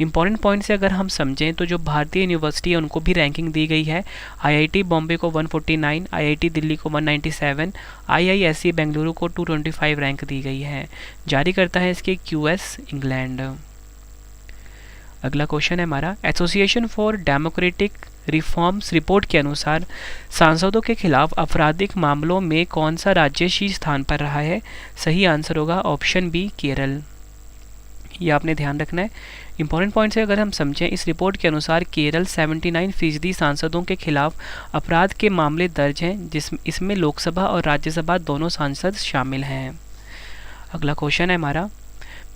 Speaker 1: इंपॉर्टेंट पॉइंट से अगर हम समझें तो जो भारतीय यूनिवर्सिटी है उनको भी रैंकिंग दी गई है। आईआईटी बॉम्बे को 149, आईआईटी दिल्ली को 197, आईआईएससी बेंगलुरु को 225 रैंक दी गई है। जारी करता है इसके क्यूएस इंग्लैंड। अगला क्वेश्चन है हमारा, association for democratic reforms report के अनुसार सांसदों के खिलाफ आपराधिक मामलों में कौन सा राज्य शीर्ष स्थान पर रहा है? सही आंसर होगा ऑप्शन बी केरल। ये आपने ध्यान रखना है। इंपॉर्टेंट पॉइंट्स है अगर हम समझें, इस रिपोर्ट के अनुसार केरल 79% सांसदों के खिलाफ अपराध के मामले दर्ज हैं, इसमें लोकसभा और राज्यसभा दोनों सांसद शामिल हैं। अगला क्वेश्चन है हमारा,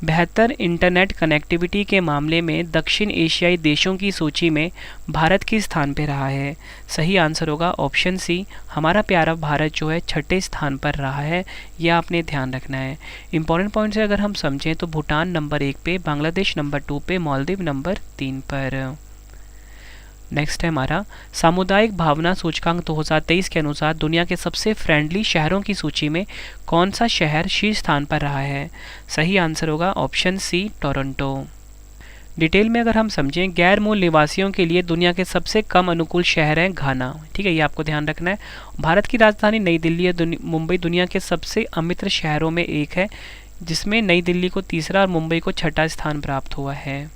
Speaker 1: बेहतर इंटरनेट कनेक्टिविटी के मामले में दक्षिण एशियाई देशों की सूची में भारत किस स्थान पर रहा है? सही आंसर होगा ऑप्शन सी, हमारा प्यारा भारत जो है 6ठे स्थान पर रहा है। यह आपने ध्यान रखना है। इंपॉर्टेंट पॉइंट से अगर हम समझें तो भूटान नंबर 1 पे, बांग्लादेश नंबर 2 पे, मालदीव नंबर 3 पर। नेक्स्ट है हमारा, सामुदायिक भावना सूचकांक 2023 के अनुसार दुनिया के सबसे फ्रेंडली शहरों की सूची में कौन सा शहर शीर्ष स्थान पर रहा है? सही आंसर होगा ऑप्शन सी, टोरंटो। डिटेल में अगर हम समझें, गैर मूल निवासियों के लिए दुनिया के सबसे कम अनुकूल शहर है घाना। ठीक है, ये आपको ध्यान रखना है। भारत की राजधानी नई दिल्ली है। मुंबई दुनिया के सबसे अमित्र शहरों में एक है, जिसमें नई दिल्ली को तीसरा और मुंबई को 6ठा स्थान प्राप्त हुआ है।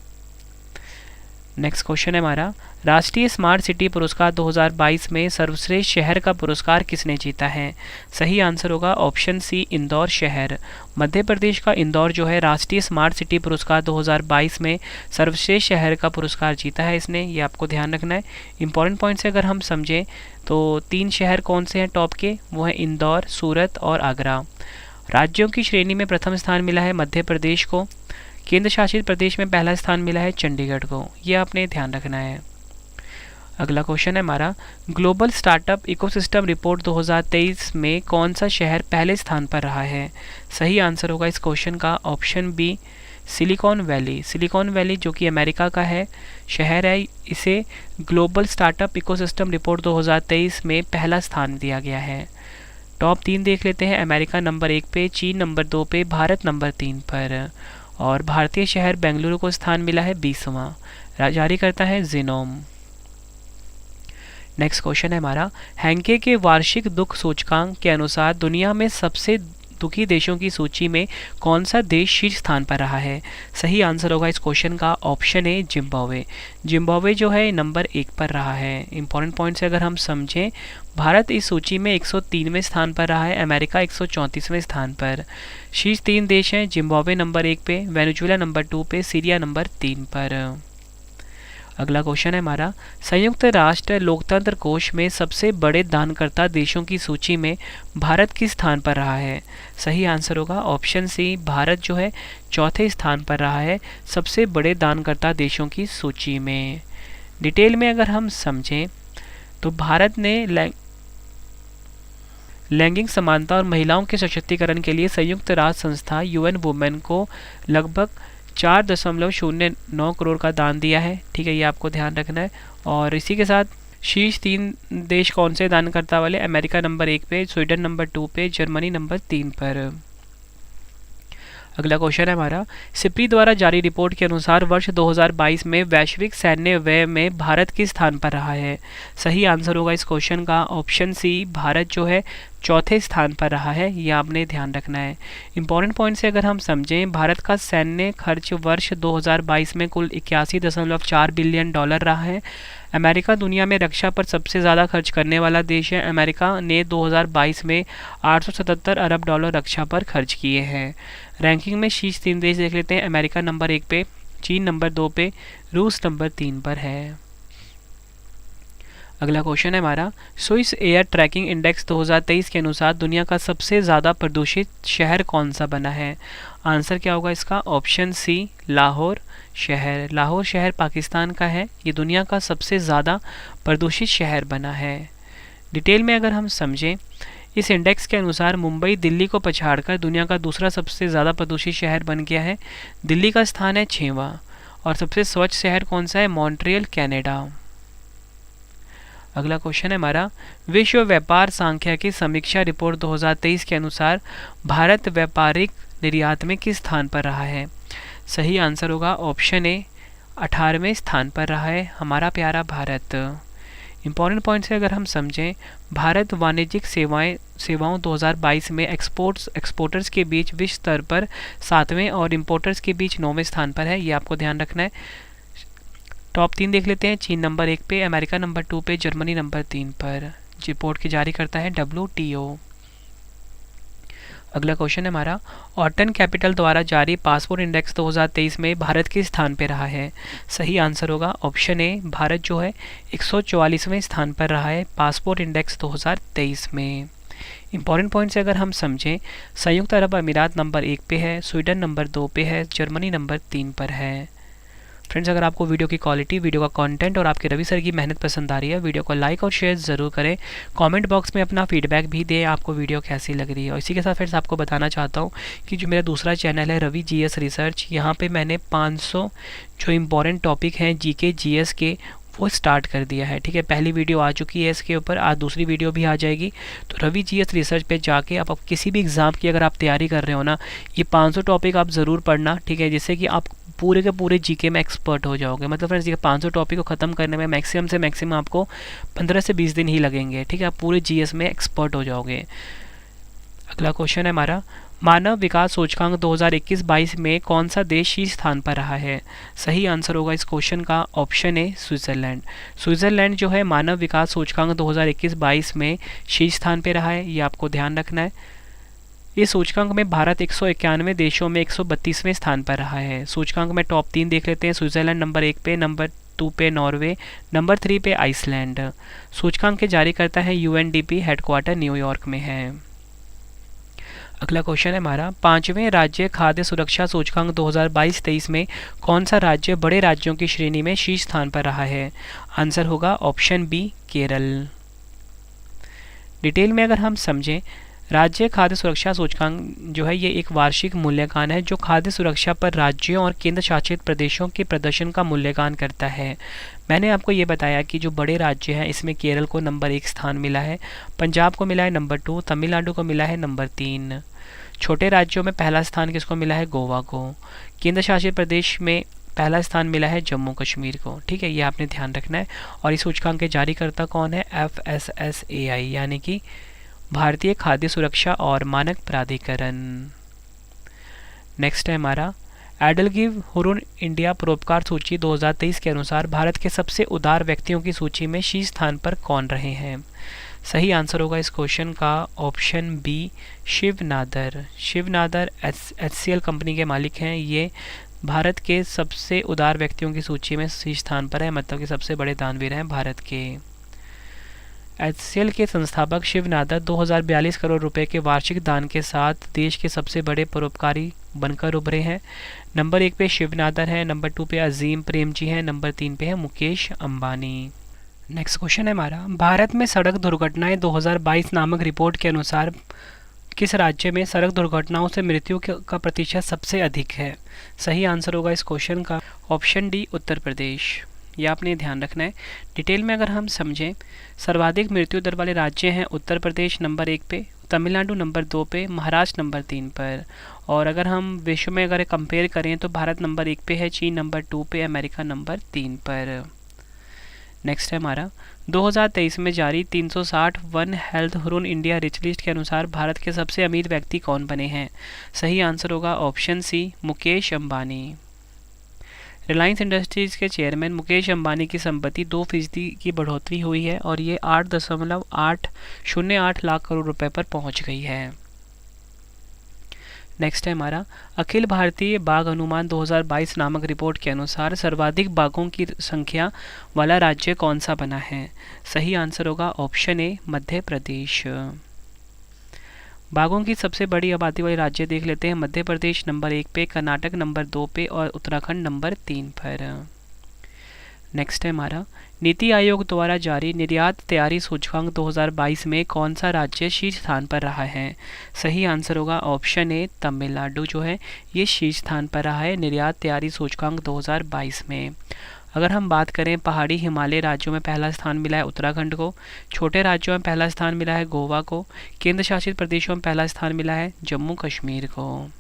Speaker 1: नेक्स्ट क्वेश्चन है हमारा, राष्ट्रीय स्मार्ट सिटी पुरस्कार 2022 में सर्वश्रेष्ठ शहर का पुरस्कार किसने जीता है? सही आंसर होगा ऑप्शन सी, इंदौर शहर। मध्य प्रदेश का इंदौर जो है राष्ट्रीय स्मार्ट सिटी पुरस्कार 2022 में सर्वश्रेष्ठ शहर का पुरस्कार जीता है इसने। ये आपको ध्यान रखना है। इंपॉर्टेंट पॉइंट से अगर हम समझें तो 3 शहर कौन से हैं टॉप के? वो हैं इंदौर, सूरत और आगरा। राज्यों की श्रेणी में प्रथम स्थान मिला है मध्य प्रदेश को। केंद्र शासित प्रदेश में पहला स्थान मिला है चंडीगढ़ को। यह आपने ध्यान रखना है। अगला क्वेश्चन है हमारा, ग्लोबल स्टार्टअप इकोसिस्टम रिपोर्ट 2023 में कौन सा शहर पहले स्थान पर रहा है? सही आंसर होगा इस क्वेश्चन का option B, silicon valley. Silicon valley जो कि अमेरिका का है शहर है, इसे ग्लोबल स्टार्टअप इकोसिस्टम रिपोर्ट 2023 में पहला स्थान दिया गया है। टॉप 3 देख लेते हैं। अमेरिका नंबर 1 पे, चीन नंबर 2 पे, भारत नंबर 3 पर। और भारतीय शहर बेंगलुरु को स्थान मिला है 20वां। जारी करता है जीनोम। नेक्स्ट क्वेश्चन है हमारा, हैंके के वार्षिक दुख सूचकांक के अनुसार दुनिया में सबसे दुखी देशों की सूची में कौन सा देश शीर्ष स्थान पर रहा है? सही आंसर होगा इस क्वेश्चन का ऑप्शन ए, जिम्बाब्वे। जिम्बाब्वे जो है नंबर 1 पर रहा है। इंपॉर्टेंट पॉइंट से अगर हम समझें, भारत इस सूची में 103वें स्थान पर रहा है, अमेरिका 134वें स्थान पर। शीर्ष 3 देश हैं, जिम्बाब्वे नंबर 1 पे, वेनेजुएला नंबर 2 पे, सीरिया नंबर 3 पर। अगला क्वेश्चन है हमारा, संयुक्त राष्ट्र लोकतंत्र कोष में सबसे बड़े दानकर्ता देशों की सूची में भारत किस स्थान पर रहा है? सही आंसर होगा ऑप्शन सी, भारत जो है 4थे स्थान पर रहा है सबसे बड़े दानकर्ता देशों की सूची में। डिटेल में अगर हम समझें तो भारत ने लैंगिक समानता और महिलाओं के सशक्तिकरण के लिए संयुक्त राष्ट्र संस्था यूएन वुमेन को लगभग 4.09 करोड़ का दान दिया है। ठीक है, ये आपको ध्यान रखना है। और इसी के साथ शीर्ष 3 देश कौन से दानकर्ता वाले? अमेरिका नंबर 1 पे, स्वीडन नंबर 2 पे, जर्मनी नंबर 3 पर। अगला क्वेश्चन है हमारा, सिप्री द्वारा जारी रिपोर्ट के अनुसार वर्ष 2022 में वैश्विक सैन्य व्यय में भारत किस स्थान पर रहा है? सही आंसर होगा इस क्वेश्चन का ऑप्शन सी, भारत जो है 4थे स्थान पर रहा है। यह आपने ध्यान रखना है। इंपॉर्टेंट पॉइंट से अगर हम समझें, भारत का सैन्य खर्च वर्ष 2022 में कुल 81.4 बिलियन डॉलर रहा है। अमेरिका दुनिया में रक्षा पर सबसे ज़्यादा खर्च करने वाला देश है। अमेरिका ने 2022 में 877 अरब डॉलर रक्षा पर खर्च किए हैं। रैंकिंग में शीर्ष 3 देश देख लेते हैं। अमेरिका नंबर 1 पे, चीन नंबर 2 पे, रूस नंबर 3 पर है। अगला क्वेश्चन है हमारा, स्विस एयर ट्रैकिंग इंडेक्स 2023 के अनुसार दुनिया का सबसे ज़्यादा प्रदूषित शहर कौन सा बना है? आंसर क्या होगा इसका? ऑप्शन सी, लाहौर शहर। लाहौर शहर पाकिस्तान का है। ये दुनिया का सबसे ज़्यादा प्रदूषित शहर बना है। डिटेल में अगर हम समझें, इस इंडेक्स के अनुसार मुंबई दिल्ली को पछाड़कर दुनिया का दूसरा सबसे ज़्यादा प्रदूषित शहर बन गया है। दिल्ली का स्थान है 6वां। और सबसे स्वच्छ शहर कौन सा है? Montreal, Canada. अगला क्वेश्चन है हमारा, विश्व व्यापार सांख्यिकी समीक्षा रिपोर्ट 2023 के अनुसार भारत व्यापारिक निर्यात में किस स्थान पर रहा है? सही आंसर होगा ऑप्शन ए, 18वें स्थान पर रहा है हमारा प्यारा भारत। इंपॉर्टेंट पॉइंट से अगर हम समझें, भारत वाणिज्यिक सेवाओं 2022 में एक्सपोर्टर्स के बीच विश्व स्तर पर 7वें और इंपोर्टर्स के बीच 9वें स्थान पर है। ये आपको ध्यान रखना है। टॉप 3 देख लेते हैं। चीन नंबर 1 पे, अमेरिका नंबर 2 पे, जर्मनी नंबर 3 पर। रिपोर्ट की जारी करता है WTO। अगला क्वेश्चन है हमारा, ऑटन कैपिटल द्वारा जारी पासपोर्ट इंडेक्स 2023 में भारत किस स्थान पर रहा है? सही आंसर होगा ऑप्शन ए, भारत जो है 144वें स्थान पर रहा है पासपोर्ट इंडेक्स 2023 में। इंपॉर्टेंट पॉइंट्स अगर हम समझें, संयुक्त अरब अमीरात नंबर 1 पे है, स्वीडन नंबर 2 पे है, जर्मनी नंबर 3 पर है। फ्रेंड्स, अगर आपको वीडियो की क्वालिटी, वीडियो का कंटेंट और आपके रवि सर की मेहनत पसंद आ रही है, वीडियो को लाइक और शेयर ज़रूर करें। कमेंट बॉक्स में अपना फीडबैक भी दें, आपको वीडियो कैसी लग रही है। और इसी के साथ फ्रेंड्स आपको बताना चाहता हूँ कि जो मेरा दूसरा चैनल है रवि GS रिसर्च, यहाँ पे मैंने 500 जो इम्पॉर्टेंट टॉपिक हैं GK GS के वो स्टार्ट कर दिया है। ठीक है, पहली वीडियो आ चुकी है इसके ऊपर, आज दूसरी वीडियो भी आ जाएगी। तो रवि GS रिसर्च पे जाके आप किसी भी एग्ज़ाम की अगर आप तैयारी कर रहे हो ना, ये 500 टॉपिक आप ज़रूर पढ़ना। ठीक है, जिससे कि आप पूरे के पूरे GK में एक्सपर्ट हो जाओगे। मतलब फ्रेंड्स, ये 500 टॉपिक को ख़त्म करने में मैक्सिमम से मैक्सिमम आपको 15 से 20 दिन ही लगेंगे। ठीक है, आप पूरे GS में एक्सपर्ट हो जाओगे। अगला क्वेश्चन है हमारा, मानव विकास सूचकांक 2021-22 में कौन सा देश शीर्ष स्थान पर रहा है? सही आंसर होगा इस क्वेश्चन का ऑप्शन ए, स्विट्ज़रलैंड। स्विट्ज़रलैंड जो है मानव विकास सूचकांक 2021-22 में शीर्ष स्थान पर रहा है, ये आपको ध्यान रखना है। इस सूचकांक में भारत 191 देशों में 132वें स्थान पर रहा है। सूचकांक में टॉप 3 देख लेते हैं। स्विट्ज़रलैंड नंबर 1 पे, नंबर 2 पे नॉर्वे, नंबर 3 पे आइसलैंड। सूचकांक के जारी करता है UNDP, हेडक्वार्टर न्यूयॉर्क में है। अगला क्वेश्चन है हमारा, 5वें राज्य खाद्य सुरक्षा सूचकांक 2022-23 में कौन सा राज्य बड़े राज्यों की श्रेणी में शीर्ष स्थान पर रहा है? आंसर होगा ऑप्शन बी, केरल। डिटेल में अगर हम समझें, राज्य खाद्य सुरक्षा सूचकांक जो है ये एक वार्षिक मूल्यांकन है जो खाद्य सुरक्षा पर राज्यों और केंद्र शासित प्रदेशों के प्रदर्शन का मूल्यांकन करता है। मैंने आपको ये बताया कि जो बड़े राज्य हैं इसमें केरल को नंबर 1 स्थान मिला है, पंजाब को मिला है नंबर 2, तमिलनाडु को मिला है नंबर 3। छोटे राज्यों में पहला स्थान किसको मिला है? गोवा को। केंद्र शासित प्रदेश में पहला स्थान मिला है जम्मू कश्मीर को। ठीक है, ये आपने ध्यान रखना है। और इस सूचकांक के जारीकर्ता कौन है? FSSAI यानी कि भारतीय खाद्य सुरक्षा और मानक प्राधिकरण। नेक्स्ट है हमारा, एडलगिव हुरुन इंडिया परोपकार सूची 2023 के अनुसार भारत के सबसे उदार व्यक्तियों की सूची में शीर्ष स्थान पर कौन रहे हैं? सही आंसर होगा इस क्वेश्चन का option B, Shiv Nadar. Shiv Nadar HCL company के मालिक हैं। ये भारत के सबसे उदार व्यक्तियों की सूची में शीर्ष स्थान पर है, मतलब कि सबसे बड़े दानवीर हैं भारत के। HCL के संस्थापक शिव नादर 2042 करोड़ रुपए के वार्षिक दान के साथ देश के सबसे बड़े परोपकारी बनकर उभरे हैं। नंबर 1 पे शिव नादर है, नंबर 2 पे अजीम प्रेमजी हैं, नंबर 3 पे है मुकेश अंबानी। नेक्स्ट क्वेश्चन है हमारा, भारत में सड़क दुर्घटनाएं 2022 नामक रिपोर्ट के अनुसार किस राज्य में सड़क दुर्घटनाओं से मृत्यु का प्रतिशत सबसे अधिक है? सही आंसर होगा इस क्वेश्चन का ऑप्शन डी, उत्तर प्रदेश। ये आपने ध्यान रखना है। डिटेल में अगर हम समझें, सर्वाधिक मृत्यु दर वाले राज्य हैं उत्तर प्रदेश नंबर 1 पे, तमिलनाडु नंबर 2 पे, महाराष्ट्र नंबर 3 पर। और अगर हम विश्व में अगर कंपेयर करें तो भारत नंबर 1 पे है, चीन नंबर 2 पे, अमेरिका नंबर 3 पर। नेक्स्ट है हमारा, 2023 में जारी 360 one health Hurun India rich list के अनुसार भारत के सबसे अमीर व्यक्ति कौन बने हैं? सही आंसर होगा ऑप्शन सी, मुकेश अंबानी। रिलायंस इंडस्ट्रीज़ के चेयरमैन मुकेश अंबानी की संपत्ति 2% की बढ़ोतरी हुई है और ये 8.808 लाख करोड़ रुपए पर पहुंच गई है। नेक्स्ट है हमारा, अखिल भारतीय बाघ अनुमान 2022 नामक रिपोर्ट के अनुसार सर्वाधिक बाघों की संख्या वाला राज्य कौन सा बना है? सही आंसर होगा ऑप्शन ए, मध्य प्रदेश। बाघों की सबसे बड़ी आबादी वाले राज्य देख लेते हैं। मध्य प्रदेश नंबर 1 पे, कर्नाटक नंबर 2 पे और उत्तराखंड नंबर 3 पर। नेक्स्ट है हमारा, नीति आयोग द्वारा जारी निर्यात तैयारी सूचकांक 2022 में कौन सा राज्य शीर्ष स्थान पर रहा है? सही आंसर होगा ऑप्शन ए, तमिलनाडु जो है ये शीर्ष स्थान पर रहा है निर्यात तैयारी सूचकांक 2022 में। अगर हम बात करें, पहाड़ी हिमालय राज्यों में पहला स्थान मिला है उत्तराखंड को, छोटे राज्यों में पहला स्थान मिला है गोवा को, केंद्र शासित प्रदेशों में पहला स्थान मिला है जम्मू कश्मीर को।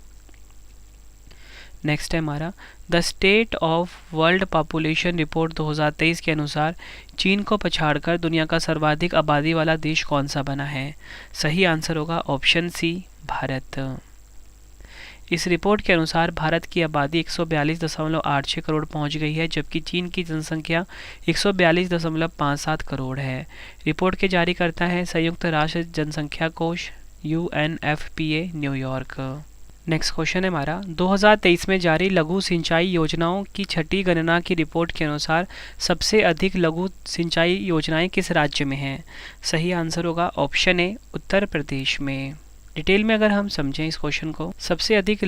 Speaker 1: नेक्स्ट है हमारा, the state of world population report 2023 के अनुसार चीन को पछाड़कर दुनिया का सर्वाधिक आबादी वाला देश कौन सा बना है? सही आंसर होगा ऑप्शन सी, भारत। इस रिपोर्ट के अनुसार भारत की आबादी 142.86 करोड़ पहुंच गई है, जबकि चीन की जनसंख्या 142.57 करोड़ है। रिपोर्ट के जारीकर्ता हैं संयुक्त राष्ट्र जनसंख्या कोष UNFPA न्यूयॉर्क। नेक्स्ट क्वेश्चन है हमारा, 2023 में जारी लघु सिंचाई योजनाओं की छठी गणना की रिपोर्ट के अनुसार सबसे अधिक लघु सिंचाई योजनाएं किस राज्य में हैं? सही आंसर होगा ऑप्शन ए उत्तर प्रदेश में। डिटेल में अगर हम समझें इस क्वेश्चन को, सबसे अधिक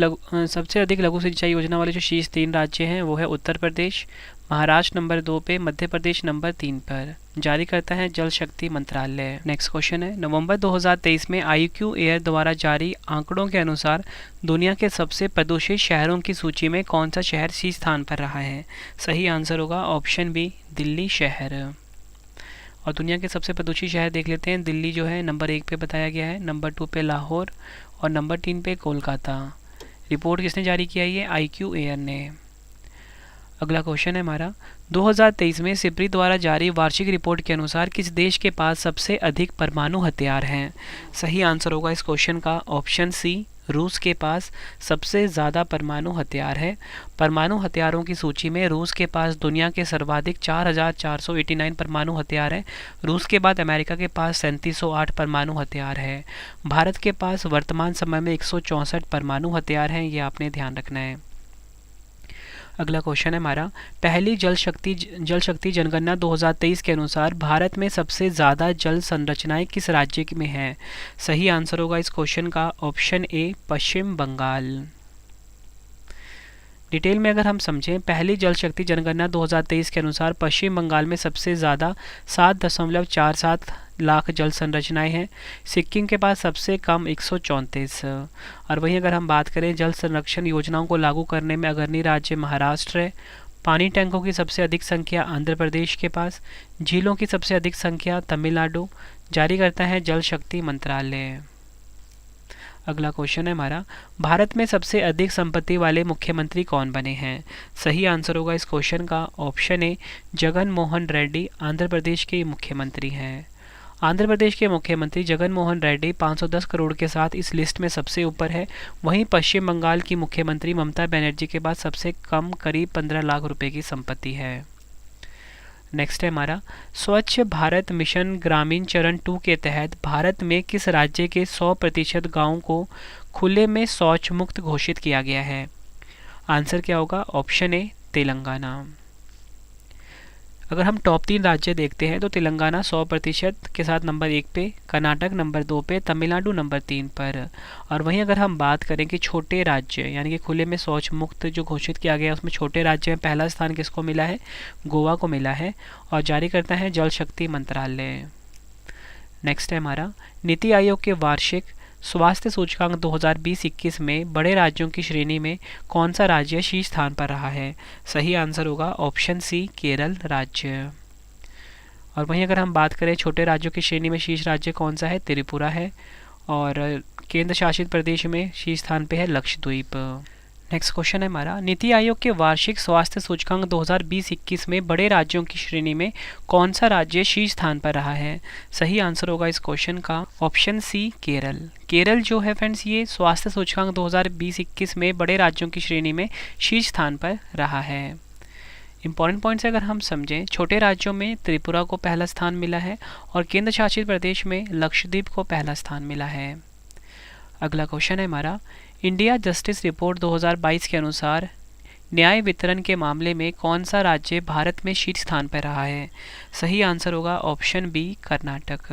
Speaker 1: लघु सिंचाई योजना वाले जो शीर्ष 3 राज्य हैं वो है उत्तर प्रदेश, महाराष्ट्र नंबर 2 पे, मध्य प्रदेश नंबर 3 पर। जारी करता है जल शक्ति मंत्रालय। नेक्स्ट क्वेश्चन है, नवंबर 2023 में IQ एयर द्वारा जारी आंकड़ों के अनुसार दुनिया के सबसे प्रदूषित शहरों की सूची में कौन सा शहर शीर्ष स्थान पर रहा है? सही आंसर होगा ऑप्शन बी दिल्ली शहर। और दुनिया के सबसे प्रदूषित शहर देख लेते हैं। दिल्ली जो है नंबर 1 पे बताया गया है, नंबर 2 पे लाहौर और नंबर 3 पे कोलकाता। रिपोर्ट किसने जारी किया है? ये IQ एयर ने। अगला क्वेश्चन है हमारा, 2023 में सिप्री द्वारा जारी वार्षिक रिपोर्ट के अनुसार किस देश के पास सबसे अधिक परमाणु हथियार हैं? सही आंसर होगा इस क्वेश्चन का ऑप्शन सी रूस के पास सबसे ज़्यादा परमाणु हथियार है। परमाणु हथियारों की सूची में रूस के पास दुनिया के सर्वाधिक 4,489 परमाणु हथियार हैं। रूस के बाद अमेरिका के पास 3708 परमाणु हथियार है। भारत के पास वर्तमान समय में 164 परमाणु हथियार हैं, ये आपने ध्यान रखना है। अगला क्वेश्चन है हमारा, पहली जल शक्ति जनगणना 2023 के अनुसार भारत में सबसे ज़्यादा जल संरचनाएं किस राज्य में हैं? सही आंसर होगा इस क्वेश्चन का option A Paschim Bangal. Detail में अगर हम समझें, पहली जल शक्ति जनगणना 2023 के अनुसार पश्चिम बंगाल में सबसे ज़्यादा 7.47 लाख जल संरचनाएं हैं। सिक्किम के पास सबसे कम 134। और वहीं अगर हम बात करें जल संरक्षण योजनाओं को लागू करने में अग्रणी राज्य महाराष्ट्र है। पानी टैंकों की सबसे अधिक संख्या आंध्र प्रदेश के पास। झीलों की सबसे अधिक संख्या तमिलनाडु। जारी करता है जल शक्ति मंत्रालय। अगला क्वेश्चन है हमारा, भारत में सबसे अधिक संपत्ति वाले मुख्यमंत्री कौन बने हैं? सही आंसर होगा इस क्वेश्चन का ऑप्शन ए जगन मोहन रेड्डी आंध्र प्रदेश के मुख्यमंत्री हैं। आंध्र प्रदेश के मुख्यमंत्री जगन मोहन रेड्डी 510 करोड़ के साथ इस लिस्ट में सबसे ऊपर है। वहीं पश्चिम बंगाल की मुख्यमंत्री ममता बनर्जी के पास सबसे कम करीब 15 लाख रुपए की संपत्ति है। नेक्स्ट है हमारा, स्वच्छ भारत मिशन ग्रामीण चरण 2 के तहत भारत में किस राज्य के 100% गाँव को खुले में शौच मुक्त घोषित किया गया है? आंसर क्या होगा? Option A Telangana. अगर हम टॉप 3 राज्य देखते हैं तो तेलंगाना 100% के साथ नंबर 1 पे, कर्नाटक नंबर 2 पे, तमिलनाडु नंबर 3 पर। और वहीं अगर हम बात करें कि छोटे राज्य यानी कि खुले में शौच मुक्त जो घोषित किया गया उसमें छोटे राज्य में पहला स्थान किसको मिला है? गोवा को मिला है। और जारी करता है जल शक्ति मंत्रालय। नेक्स्ट है हमारा, नीति आयोग के वार्षिक स्वास्थ्य सूचकांक 2020-21 में बड़े राज्यों की श्रेणी में कौन सा राज्य शीर्ष स्थान पर रहा है? सही आंसर होगा ऑप्शन सी केरल राज्य। और वहीं अगर हम बात करें छोटे राज्यों की श्रेणी में शीर्ष राज्य कौन सा है? त्रिपुरा है। और केंद्र शासित प्रदेश में शीर्ष स्थान पे है लक्षद्वीप। नेक्स्ट क्वेश्चन है हमारा, नीति आयोग के वार्षिक स्वास्थ्य सूचकांक 2020-21 में बड़े राज्यों की श्रेणी में कौन सा राज्य शीर्ष स्थान पर रहा है? सही आंसर होगा इस क्वेश्चन का ऑप्शन सी केरल। केरल जो है फ्रेंड्स ये स्वास्थ्य सूचकांक 2020-21 में बड़े राज्यों की श्रेणी में शीर्ष स्थान पर रहा है। इंपॉर्टेंट पॉइंट्स अगर हम समझें, छोटे राज्यों में त्रिपुरा को पहला स्थान मिला है और केंद्र शासित प्रदेश में लक्षद्वीप को पहला स्थान मिला है। अगला क्वेश्चन है हमारा, इंडिया जस्टिस रिपोर्ट 2022 के अनुसार न्याय वितरण के मामले में कौन सा राज्य भारत में शीर्ष स्थान पर रहा है? सही आंसर होगा option B Karnataka.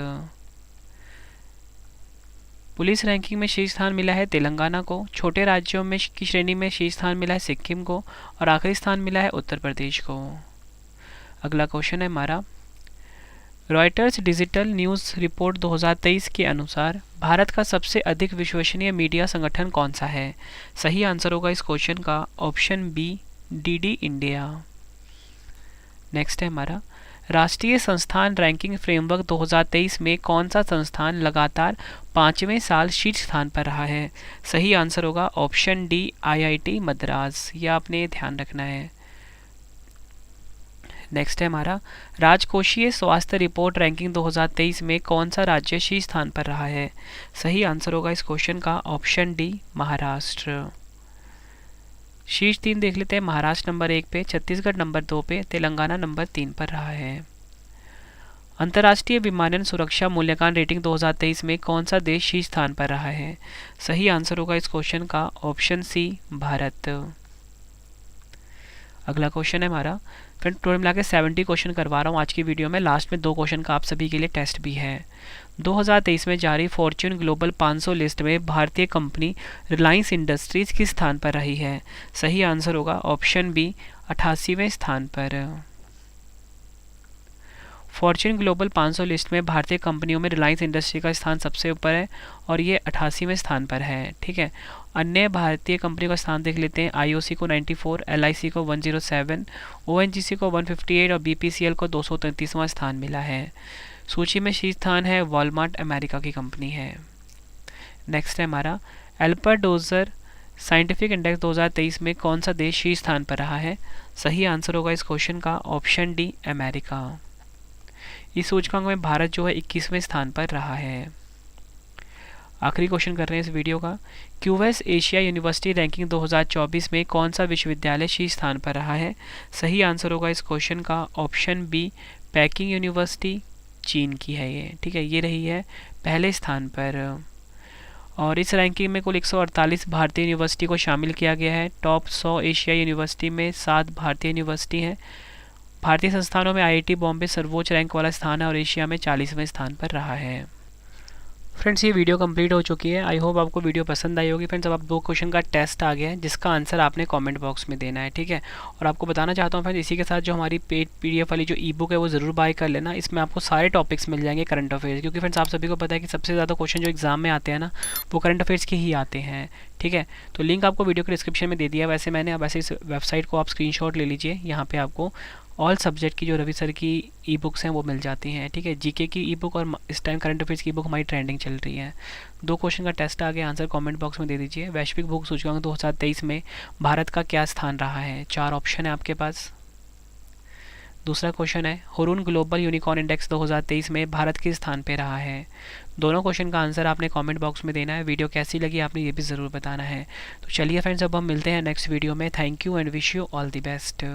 Speaker 1: Police ranking में शीर्ष स्थान मिला है तेलंगाना को। छोटे राज्यों में की श्रेणी में शीर्ष स्थान मिला है सिक्किम को। और आखिरी स्थान मिला है उत्तर प्रदेश को। अगला क्वेश्चन है हमारा, रॉयटर्स डिजिटल न्यूज़ रिपोर्ट 2023 के अनुसार भारत का सबसे अधिक विश्वसनीय मीडिया संगठन कौन सा है? सही आंसर होगा इस क्वेश्चन का option B DD India. Next है हमारा, राष्ट्रीय संस्थान रैंकिंग फ्रेमवर्क 2023 में कौन सा संस्थान लगातार 5वें साल शीर्ष स्थान पर रहा है? सही आंसर होगा ऑप्शन डी IIT मद्रास। यह आपने ध्यान रखना है। नेक्स्ट है हमारा, राजकोषीय स्वास्थ्य रिपोर्ट रैंकिंग 2023 में कौन सा राज्य शीर्ष स्थान पर रहा है? सही आंसर होगा इस क्वेश्चन का ऑप्शन डी महाराष्ट्र। शीर्ष 3 देख लेते हैं। महाराष्ट्र नंबर 1 पे, छत्तीसगढ़ नंबर 2 पे, तेलंगाना नंबर 3 पर रहा है। अंतर्राष्ट्रीय विमानन सुरक्षा मूल्यांकन रेटिंग 2023 में कौन सा देश शीर्ष स्थान पर रहा है? सही आंसर होगा इस क्वेश्चन का ऑप्शन सी, भारत। अगला क्वेश्चन है हमारा, फ्रेंड टोटल मिला के 70 क्वेश्चन करवा रहा हूँ आज की वीडियो में। लास्ट में 2 क्वेश्चन का आप सभी के लिए टेस्ट भी है। 2023 में जारी फॉर्च्यून ग्लोबल 500 लिस्ट में भारतीय कंपनी रिलायंस इंडस्ट्रीज किस स्थान पर रही है? सही आंसर होगा ऑप्शन बी, 88वें स्थान पर। फॉर्च्यून ग्लोबल 500 लिस्ट में भारतीय कंपनियों में रिलायंस इंडस्ट्री का स्थान सबसे ऊपर है और ये 88वें स्थान पर है। ठीक है, अन्य भारतीय कंपनियों का स्थान देख लेते हैं। आईओसी को 94, एलआईसी को 107, ओएनजीसी को 158 और बीपीसीएल को 233वां स्थान मिला है। सूची में शीर्ष स्थान है वॉलमार्ट, अमेरिका की कंपनी है। नेक्स्ट है हमारा, एल्पर डोजर साइंटिफिक इंडेक्स 2023 में कौन सा देश शीर्ष स्थान पर रहा है? सही आंसर होगा इस क्वेश्चन का ऑप्शन डी, अमेरिका। इस सूचकांक में भारत जो है 21वें स्थान पर रहा है। आखिरी क्वेश्चन कर रहे हैं इस वीडियो का, क्यूएस एशिया यूनिवर्सिटी रैंकिंग 2024 में कौन सा विश्वविद्यालय शीर्ष स्थान पर रहा है? सही आंसर होगा इस क्वेश्चन का ऑप्शन बी, पेकिंग यूनिवर्सिटी, चीन की है ये। ठीक है, ये रही है पहले स्थान पर। और इस रैंकिंग में कुल 148 भारतीय यूनिवर्सिटी को शामिल किया गया है। टॉप 100 एशिया यूनिवर्सिटी में 7 भारतीय यूनिवर्सिटी हैं। भारतीय संस्थानों में आईआईटी बॉम्बे सर्वोच्च रैंक वाला स्थान है और एशिया में 40वें स्थान पर रहा है। फ्रेंड्स, ये वीडियो कंप्लीट हो चुकी है। आई होप आपको वीडियो पसंद आई होगी। फ्रेंड्स, अब आप 2 क्वेश्चन का टेस्ट आ गया है जिसका आंसर आपने कमेंट बॉक्स में देना है। ठीक है, और आपको बताना चाहता हूँ फ्रेंड्स, इसी के साथ जो हमारी पेड पीडीएफ वाली जो ई बुक है वो ज़रूर बाय कर लेना। इसमें आपको सारे टॉपिक्स मिल जाएंगे करंट अफेयर्स, क्योंकि फ्रेंड्स आप सभी को पता है कि सबसे ज़्यादा क्वेश्चन जो एग्जाम में आते हैं ना वो करंट अफेयर्स के ही आते हैं। ठीक है, तो लिंक आपको वीडियो के डिस्क्रिप्शन में दे दिया। वैसे मैंने अब ऐसे इस वेबसाइट को आप स्क्रीनशॉट ले लीजिए, यहाँ पे आपको ऑल सब्जेक्ट की जो रवि सर की ई बुक्स हैं वो मिल जाती हैं। ठीक है, जीके की ई बुक और इस टाइम करंट अफेयर्स की बुक हमारी ट्रेंडिंग चल रही है। 2 क्वेश्चन का टेस्ट आ गया, आंसर कमेंट बॉक्स में दे दीजिए। वैश्विक भूख सूचकांक 2023 में भारत का क्या स्थान रहा है? 4 ऑप्शन है आपके पास। दूसरा क्वेश्चन है, हुरून ग्लोबल यूनिकॉर्न इंडेक्स 2023 में भारत किस स्थान पे रहा है? दोनों क्वेश्चन का आंसर आपने कमेंट बॉक्स में देना है। वीडियो कैसी लगी आपने ये भी ज़रूर बताना है। तो चलिए फ्रेंड्स, अब हम मिलते हैं नेक्स्ट वीडियो में। Thank you and wish you all the best.